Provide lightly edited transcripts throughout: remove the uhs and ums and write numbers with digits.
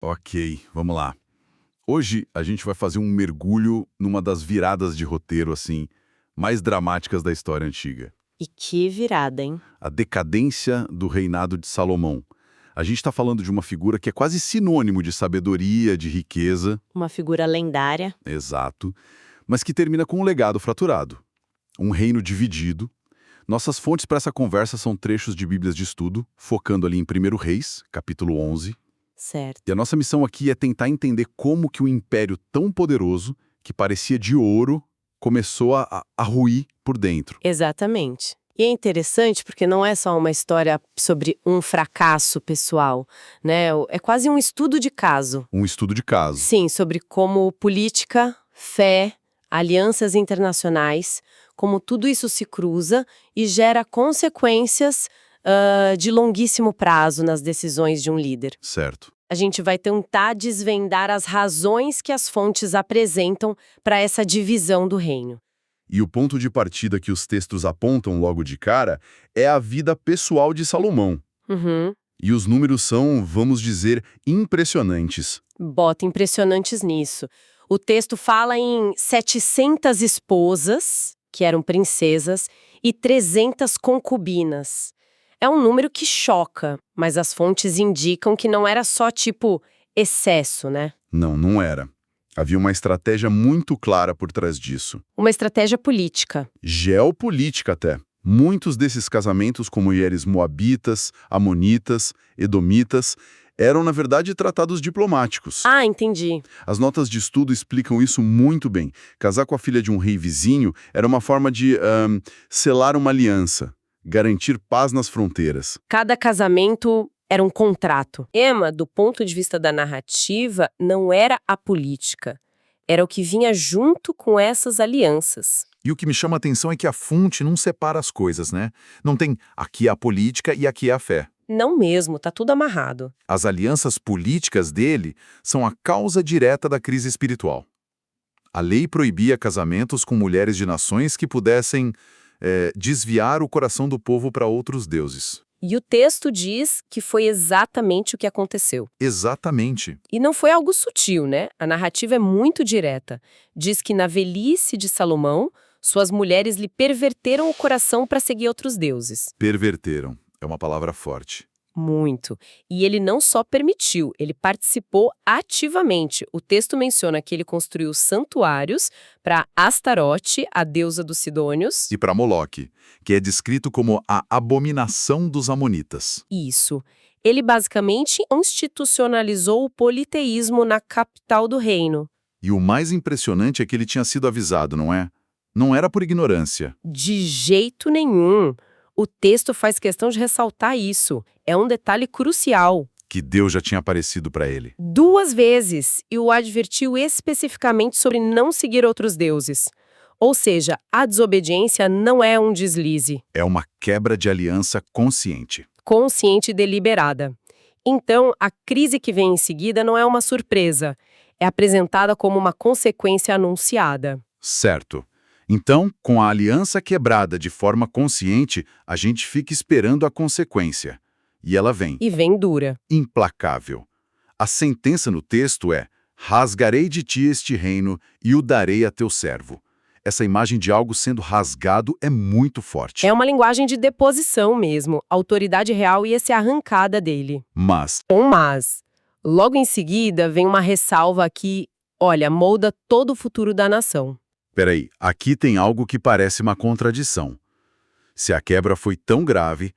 Ok, vamos lá. Hoje a gente vai fazer um mergulho numa das viradas de roteiro, assim, mais dramáticas da história antiga. E que virada, hein? A decadência do reinado de Salomão. A gente está falando de uma figura que é quase sinônimo de sabedoria, de riqueza, Uma figura lendária. exato, mas que termina com um legado fraturado. Um reino dividido. Nossas fontes para essa conversa são trechos de Bíblias de estudo, focando ali em 1 Reis, capítulo 11. Certo. E a nossa missão aqui é tentar entender como que um império tão poderoso, que parecia de ouro, começou a ruir por dentro. Exatamente. E é interessante porque não é só uma história sobre um fracasso pessoal, né? É quase um estudo de caso. Um estudo de caso. Sim, sobre como política, fé, alianças internacionais, como tudo isso se cruza e gera consequências de longuíssimo prazo nas decisões de um líder. Certo. A gente vai tentar desvendar as razões que as fontes apresentam para essa divisão do reino. E o ponto de partida que os textos apontam logo de cara é a vida pessoal de Salomão. Uhum. E os números são, vamos dizer, impressionantes. Bota impressionantes nisso. O texto fala em 700 esposas, que eram princesas, e 300 concubinas. É um número que choca, mas as fontes indicam que não era só tipo excesso, né? Não, não era. Havia uma estratégia muito clara por trás disso. Uma estratégia política. Geopolítica até. Muitos desses casamentos com mulheres moabitas, amonitas, edomitas, eram, na verdade, tratados diplomáticos. Ah, entendi. As notas de estudo explicam isso muito bem. Casar com a filha de um rei vizinho era uma forma de selar uma aliança, garantir paz nas fronteiras. Cada casamento era um contrato. Emma, do ponto de vista da narrativa, não era a política. Era o que vinha junto com essas alianças. E o que me chama a atenção é que a fonte não separa as coisas, né? Não tem aqui é a política e aqui é a fé. Não mesmo, tá tudo amarrado. As alianças políticas dele são a causa direta da crise espiritual. A lei proibia casamentos com mulheres de nações que pudessem desviar o coração do povo para outros deuses. E o texto diz que foi exatamente o que aconteceu. Exatamente. E não foi algo sutil, né? A narrativa é muito direta. Diz que na velhice de Salomão, suas mulheres lhe perverteram o coração para seguir outros deuses. Perverteram. É uma palavra forte. Muito. E ele não só permitiu, ele participou ativamente. O texto menciona que ele construiu santuários para Astarote, a deusa dos Sidônios. E para Moloque, que é descrito como a abominação dos amonitas. Isso. Ele basicamente institucionalizou o politeísmo na capital do reino. E o mais impressionante é que ele tinha sido avisado, não é? Não era por ignorância. De jeito nenhum. O texto faz questão de ressaltar isso. É um detalhe crucial. Que Deus já tinha aparecido para ele. 2 vezes, e o advertiu especificamente sobre não seguir outros deuses. Ou seja, a desobediência não é um deslize. É uma quebra de aliança consciente. Consciente e deliberada. Então, a crise que vem em seguida não é uma surpresa. É apresentada como uma consequência anunciada. Certo. Então, com a aliança quebrada de forma consciente, a gente fica esperando a consequência. E ela vem. E vem dura. Implacável. A sentença no texto é: rasgarei de ti este reino e o darei a teu servo. Essa imagem de algo sendo rasgado é muito forte. É uma linguagem de deposição mesmo. A autoridade real ia ser arrancada dele. Mas, Mas, logo em seguida, vem uma ressalva que, olha, molda todo o futuro da nação. peraí, aqui tem algo que parece uma contradição. Se a quebra foi tão grave,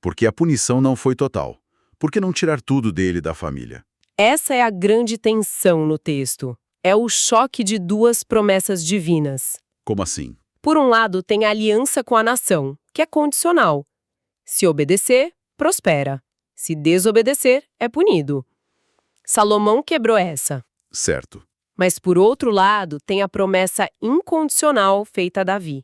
por que a punição não foi total? Por que não tirar tudo dele e da família? Essa é a grande tensão no texto. É o choque de 2 promessas divinas. Como assim? Por um lado, tem a aliança com a nação, que é condicional. Se obedecer, prospera. Se desobedecer, é punido. Salomão quebrou essa. Certo. Mas, por outro lado, tem a promessa incondicional feita a Davi,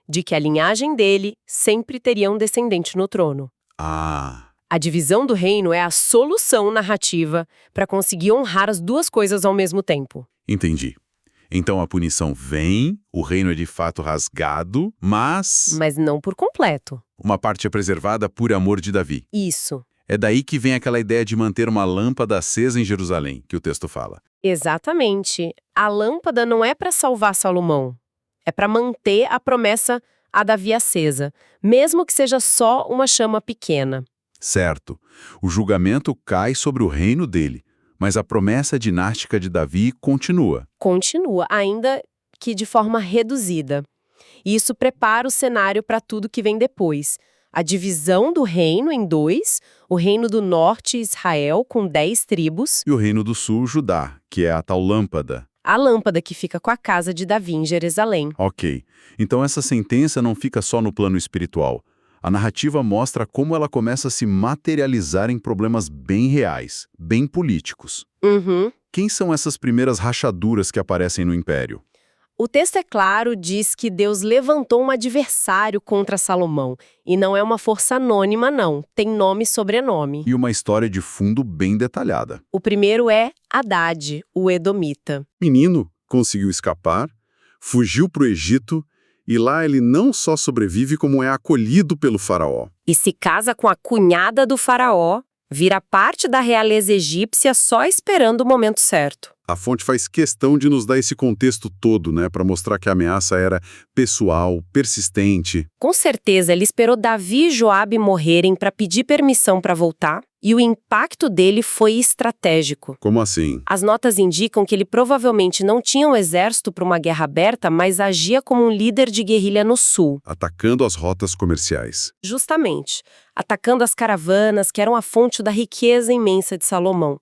de que a linhagem dele sempre teria um descendente no trono. Ah, A divisão do reino é a solução narrativa para conseguir honrar as 2 coisas ao mesmo tempo. entendi. Então a punição vem, o reino é de fato rasgado, mas Mas não por completo. uma parte é preservada por amor de Davi. Isso. É daí que vem aquela ideia de manter uma lâmpada acesa em Jerusalém, que o texto fala. Exatamente. A lâmpada não é para salvar Salomão. É para manter a promessa a Davi acesa, mesmo que seja só uma chama pequena. Certo, o julgamento cai sobre o reino dele, mas a promessa dinástica de Davi continua. Continua, ainda que de forma reduzida. E isso prepara o cenário para tudo que vem depois. A divisão do reino em dois, o reino do norte, Israel, com 10 tribos, E o reino do sul, Judá, que é a tal lâmpada. a lâmpada que fica com a casa de Davi em Jerusalém. Ok, então essa sentença não fica só no plano espiritual. A narrativa mostra como ela começa a se materializar em problemas bem reais, bem políticos. Uhum. Quem são essas primeiras rachaduras que aparecem no Império? O texto é claro, diz que Deus levantou um adversário contra Salomão. E não é uma força anônima, não. Tem nome e sobrenome. E uma história de fundo bem detalhada. O primeiro é Hadad, o Edomita. Menino conseguiu escapar, fugiu para o Egito, e lá ele não só sobrevive, como é acolhido pelo faraó. E se casa com a cunhada do faraó, vira parte da realeza egípcia só esperando o momento certo. A fonte faz questão de nos dar esse contexto todo, né, para mostrar que a ameaça era pessoal, persistente. Com certeza, ele esperou Davi e Joabe morrerem para pedir permissão para voltar, e o impacto dele foi estratégico. Como assim? As notas indicam que ele provavelmente não tinha um exército para uma guerra aberta, mas agia como um líder de guerrilha no sul. Atacando as rotas comerciais. Justamente, atacando as caravanas que eram a fonte da riqueza imensa de Salomão.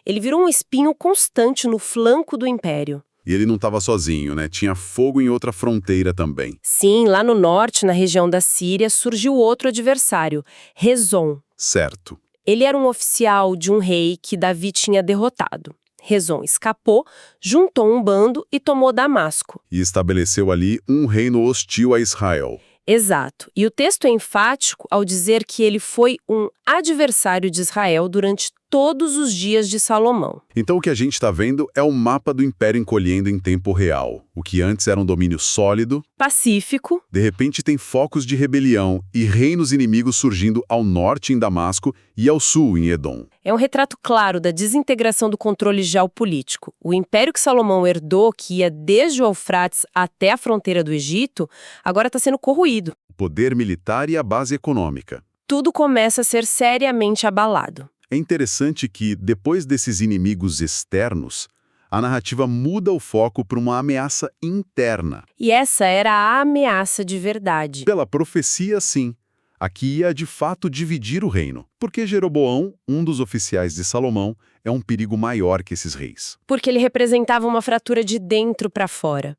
Ele virou um espinho constante no flanco do império. E ele não estava sozinho, né? Tinha fogo em outra fronteira também. Sim, lá no norte, na região da Síria, surgiu outro adversário, Rezon. Certo. Ele era um oficial de um rei que Davi tinha derrotado. Rezon escapou, juntou um bando e tomou Damasco. E estabeleceu ali um reino hostil a Israel. Exato. E o texto é enfático ao dizer que ele foi um adversário de Israel durante todos os dias de Salomão. Então o que a gente está vendo é o mapa do Império encolhendo em tempo real. O que antes era um domínio sólido, Pacífico, de repente tem focos de rebelião e reinos inimigos surgindo ao norte em Damasco e ao sul em Edom. é um retrato claro da desintegração do controle geopolítico. O império que Salomão herdou, que ia desde o Eufrates até a fronteira do Egito, agora está sendo corroído. O poder militar e a base econômica. Tudo começa a ser seriamente abalado. É interessante que, depois desses inimigos externos, a narrativa muda o foco para uma ameaça interna. E essa era a ameaça de verdade. Pela profecia, sim. Aqui ia de fato dividir o reino, porque Jeroboão, um dos oficiais de Salomão, é um perigo maior que esses reis. Porque ele representava uma fratura de dentro para fora.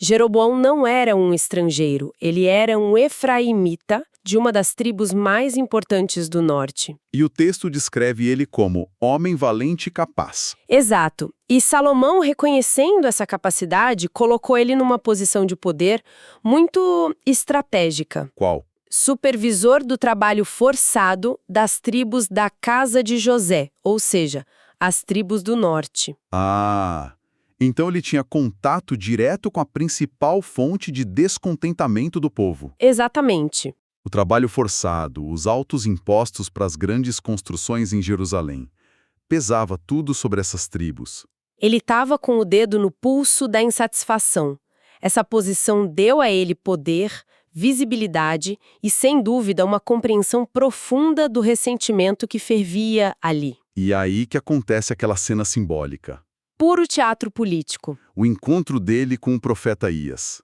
Jeroboão não era um estrangeiro, ele era um efraimita de uma das tribos mais importantes do norte. E o texto descreve ele como homem valente e capaz. Exato. E Salomão, reconhecendo essa capacidade, colocou ele numa posição de poder muito estratégica. Qual? Supervisor do trabalho forçado das tribos da casa de José, ou seja, as tribos do norte. Ah, então ele tinha contato direto com a principal fonte de descontentamento do povo. Exatamente. O trabalho forçado, os altos impostos para as grandes construções em Jerusalém. Pesava tudo sobre essas tribos. Ele estava com o dedo no pulso da insatisfação. Essa posição deu a ele poder, visibilidade e, sem dúvida, uma compreensão profunda do ressentimento que fervia ali. E é aí que acontece aquela cena simbólica. Puro teatro político. O encontro dele com o profeta Ias.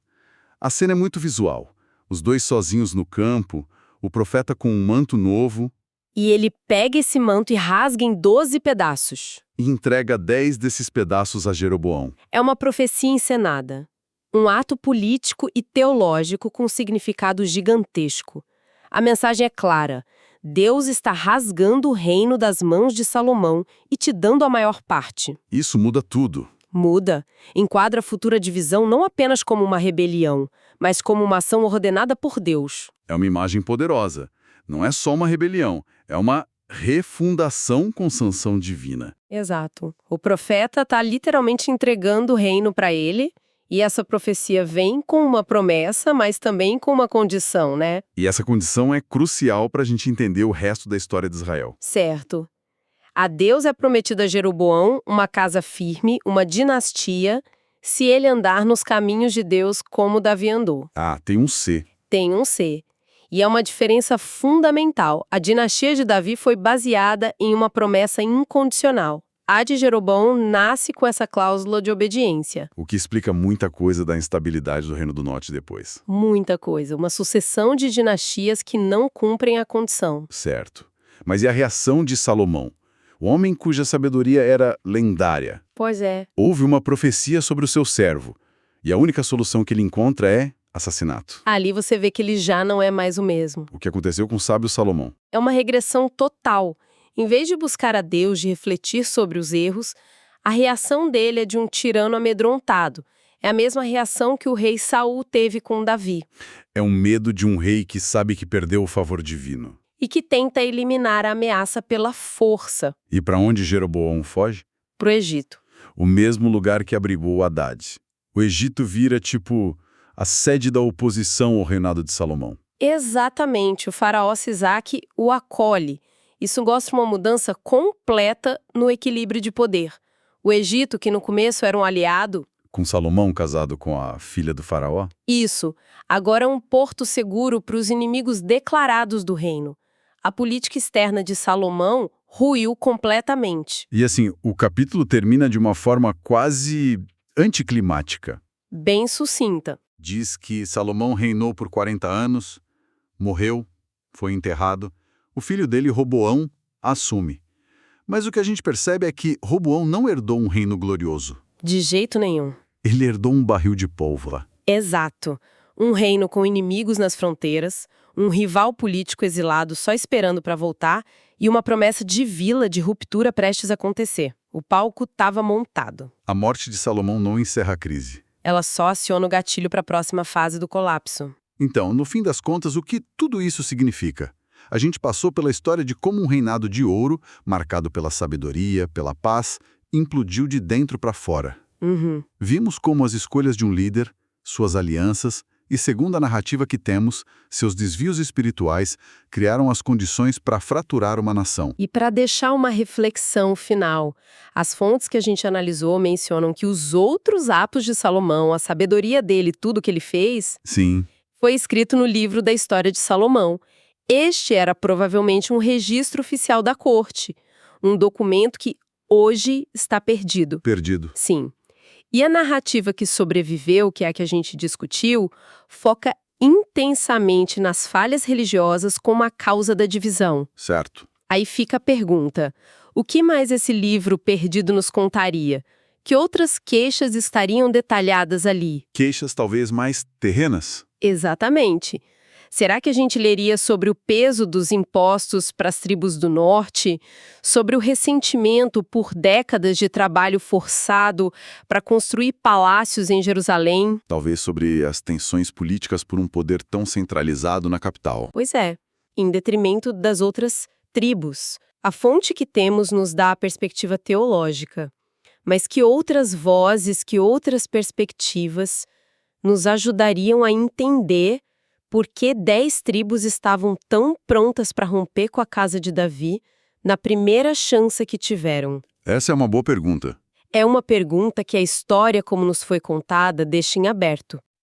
A cena é muito visual. Os dois sozinhos no campo, o profeta com um manto novo, E ele pega esse manto e rasga em 12 pedaços. e entrega 10 desses pedaços a Jeroboão. É uma profecia encenada. Um ato político e teológico com significado gigantesco. A mensagem é clara. Deus está rasgando o reino das mãos de Salomão e te dando a maior parte. Isso muda tudo. Muda. Enquadra a futura divisão não apenas como uma rebelião, mas como uma ação ordenada por Deus. É uma imagem poderosa. Não é só uma rebelião, é uma refundação com sanção divina. Exato. O profeta está literalmente entregando o reino para ele E essa profecia vem com uma promessa, mas também com uma condição, né? E essa condição é crucial para a gente entender o resto da história de Israel. Certo. A Deus é prometida a Jeroboão uma casa firme, uma dinastia, se ele andar nos caminhos de Deus como Davi andou. Ah, tem um C. Tem um C. E é uma diferença fundamental. A dinastia de Davi foi baseada em uma promessa incondicional. A de Jeroboão nasce com essa cláusula de obediência. O que explica muita coisa da instabilidade do Reino do Norte depois. Muita coisa. Uma sucessão de dinastias que não cumprem a condição. Certo. Mas e a reação de Salomão? O homem cuja sabedoria era lendária. Pois é. Houve uma profecia sobre o seu servo. E a única solução que ele encontra é assassinato. Ali você vê que ele já não é mais o mesmo. O que aconteceu com o sábio Salomão. É uma regressão total. Em vez de buscar a Deus, de refletir sobre os erros, a reação dele é de um tirano amedrontado. É a mesma reação que o rei Saul teve com Davi. É um medo de um rei que sabe que perdeu o favor divino. E que tenta eliminar a ameaça pela força. E para onde Jeroboão foge? Pro Egito. O mesmo lugar que abrigou Haddad. O Egito vira, tipo, a sede da oposição ao reinado de Salomão. Exatamente. O faraó Sisaque o acolhe. Isso mostra uma mudança completa no equilíbrio de poder. O Egito, que no começo era um aliado... Com Salomão casado com a filha do faraó? Isso. Agora é um porto seguro para os inimigos declarados do reino. A política externa de Salomão ruiu completamente. E assim, o capítulo termina de uma forma quase anticlimática. Bem sucinta. Diz que Salomão reinou por 40 anos, morreu, foi enterrado. O filho dele, Roboão, assume. Mas o que a gente percebe é que Roboão não herdou um reino glorioso. De jeito nenhum. Ele herdou um barril de pólvora. Exato. Um reino com inimigos nas fronteiras, um rival político exilado só esperando para voltar e uma promessa de vila de ruptura prestes a acontecer. O palco estava montado. A morte de Salomão não encerra a crise. Ela só aciona o gatilho para a próxima fase do colapso. Então, no fim das contas, o que tudo isso significa? A gente passou pela história de como um reinado de ouro, marcado pela sabedoria, pela paz, implodiu de dentro para fora. Vimos como as escolhas de um líder, suas alianças e, segundo a narrativa que temos, seus desvios espirituais criaram as condições para fraturar uma nação. E para deixar uma reflexão final, as fontes que a gente analisou mencionam que os outros atos de Salomão, a sabedoria dele, tudo que ele fez, Sim. foi escrito no livro da história de Salomão. Este era provavelmente um registro oficial da corte, um documento que hoje está perdido. Perdido. Sim. E a narrativa que sobreviveu, que é a que a gente discutiu, foca intensamente nas falhas religiosas como a causa da divisão. Certo. Aí fica a pergunta: o que mais esse livro perdido nos contaria? Que outras queixas estariam detalhadas ali? Queixas talvez mais terrenas? Exatamente. Será que a gente leria sobre o peso dos impostos para as tribos do norte, sobre o ressentimento por décadas de trabalho forçado para construir palácios em Jerusalém? Talvez sobre as tensões políticas por um poder tão centralizado na capital. Pois é, em detrimento das outras tribos. A fonte que temos nos dá a perspectiva teológica, mas que outras vozes, que outras perspectivas nos ajudariam a entender por que 10 tribos estavam tão prontas para romper com a casa de Davi na primeira chance que tiveram? Essa é uma boa pergunta. É uma pergunta que a história, como nos foi contada, deixa em aberto.